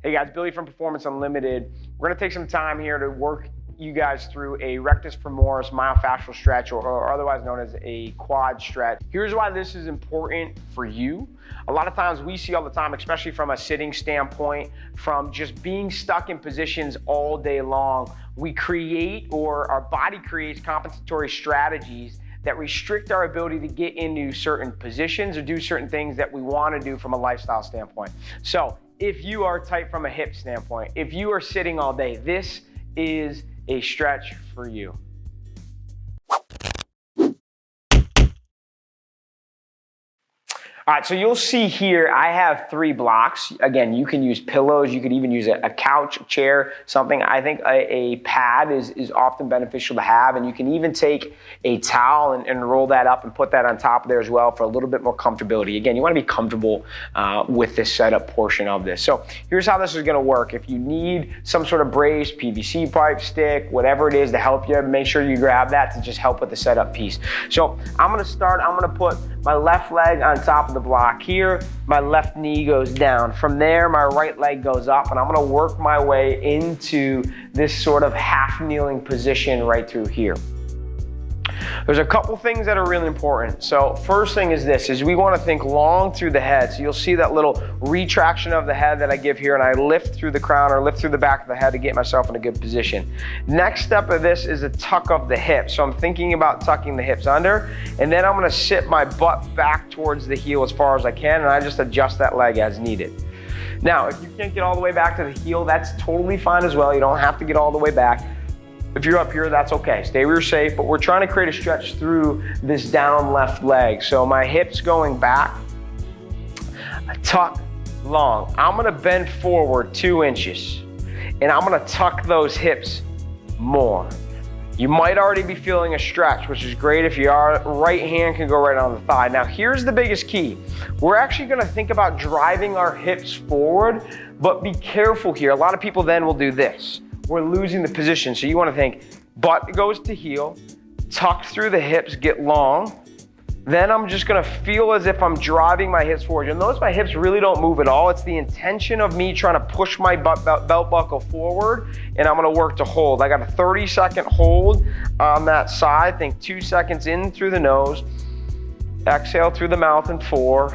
Hey guys, Billy from Performance Unlimited. We're gonna take some time here to work you guys through a Rectus Femoris myofascial stretch, or otherwise known as a quad stretch. Here's why this is important for you. A lot of times we see all the time, especially from a sitting standpoint, from just being stuck in positions all day long, we create, or our body creates, compensatory strategies that restrict our ability to get into certain positions or do certain things that we want to do from a lifestyle standpoint. So if you are tight from a hip standpoint, if you are sitting all day, this is a stretch for you. All right, so you'll see here, I have 3 blocks. Again, you can use pillows, you could even use a couch, a chair, something. I think a pad is often beneficial to have, and you can even take a towel and roll that up and put that on top of there as well for a little bit more comfortability. Again, you wanna be comfortable with this setup portion of this. So here's how this is gonna work. If you need some sort of brace, PVC pipe, stick, whatever it is to help you, make sure you grab that to just help with the setup piece. So I'm gonna put my left leg on top of the block here, my left knee goes down. From there, my right leg goes up, and I'm gonna work my way into this sort of half kneeling position right through here. There's a couple things that are really important. So first thing is this, is we wanna think long through the head. So you'll see that little retraction of the head that I give here, and I lift through the crown or lift through the back of the head to get myself in a good position. Next step of this is a tuck of the hips. So I'm thinking about tucking the hips under, and then I'm gonna sit my butt back towards the heel as far as I can, and I just adjust that leg as needed. Now, if you can't get all the way back to the heel, that's totally fine as well. You don't have to get all the way back. If you're up here, that's okay. Stay where you're safe, but we're trying to create a stretch through this down left leg. So my hips going back, tuck long. I'm gonna bend forward 2 inches, and I'm gonna tuck those hips more. You might already be feeling a stretch, which is great. If you are, right hand can go right on the thigh. Now here's the biggest key. We're actually gonna think about driving our hips forward, but be careful here. A lot of people then will do this. We're losing the position. So you wanna think butt goes to heel, tuck through the hips, get long. Then I'm just gonna feel as if I'm driving my hips forward. You'll notice my hips really don't move at all. It's the intention of me trying to push my belt buckle forward, and I'm gonna work to hold. I got a 30-second hold on that side. Think 2 seconds in through the nose. Exhale through the mouth in 4.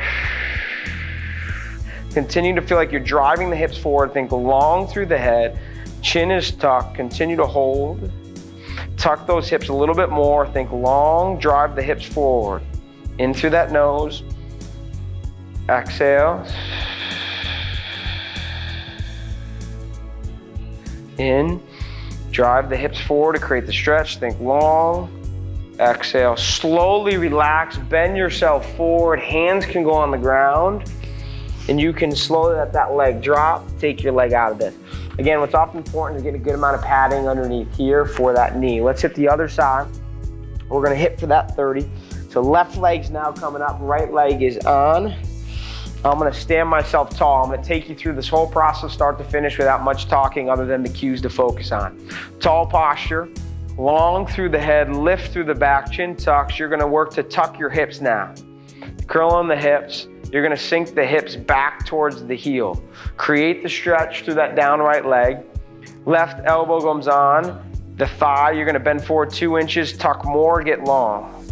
Continue to feel like you're driving the hips forward. Think long through the head. Chin is tucked, continue to hold. Tuck those hips a little bit more. Think long, drive the hips forward. In through that nose. Exhale. In, drive the hips forward to create the stretch. Think long. Exhale, slowly relax, bend yourself forward. Hands can go on the ground, and you can slowly let that leg drop, take your leg out of this. Again, what's often important is get a good amount of padding underneath here for that knee. Let's hit the other side. We're gonna hit for that 30. So left leg's now coming up, right leg is on. I'm gonna stand myself tall. I'm gonna take you through this whole process start to finish without much talking other than the cues to focus on. Tall posture, long through the head, lift through the back, chin tucks. You're gonna work to tuck your hips now. Curl on the hips. You're gonna sink the hips back towards the heel. Create the stretch through that down right leg. Left elbow comes on the thigh. You're gonna bend forward 2 inches, tuck more, get long.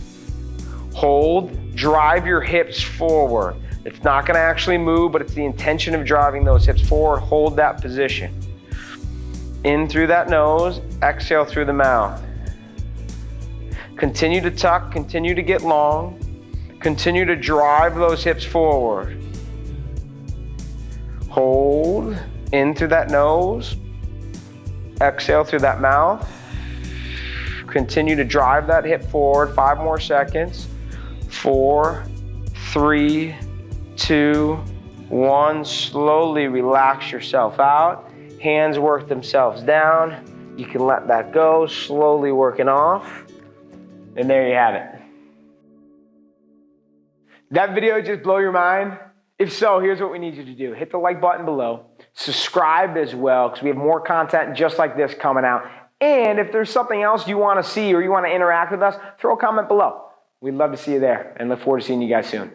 Hold, drive your hips forward. It's not gonna actually move, but it's the intention of driving those hips forward. Hold that position. In through that nose, exhale through the mouth. Continue to tuck, continue to get long. Continue to drive those hips forward. Hold, in through that nose. Exhale through that mouth. Continue to drive that hip forward. 5 more seconds. 4, 3, 2, 1. Slowly relax yourself out. Hands work themselves down. You can let that go, slowly working off. And there you have it. That video just blow your mind? If so, here's what we need you to do. Hit the like button below. Subscribe as well, because we have more content just like this coming out. And if there's something else you want to see or you want to interact with us, throw a comment below. We'd love to see you there and look forward to seeing you guys soon.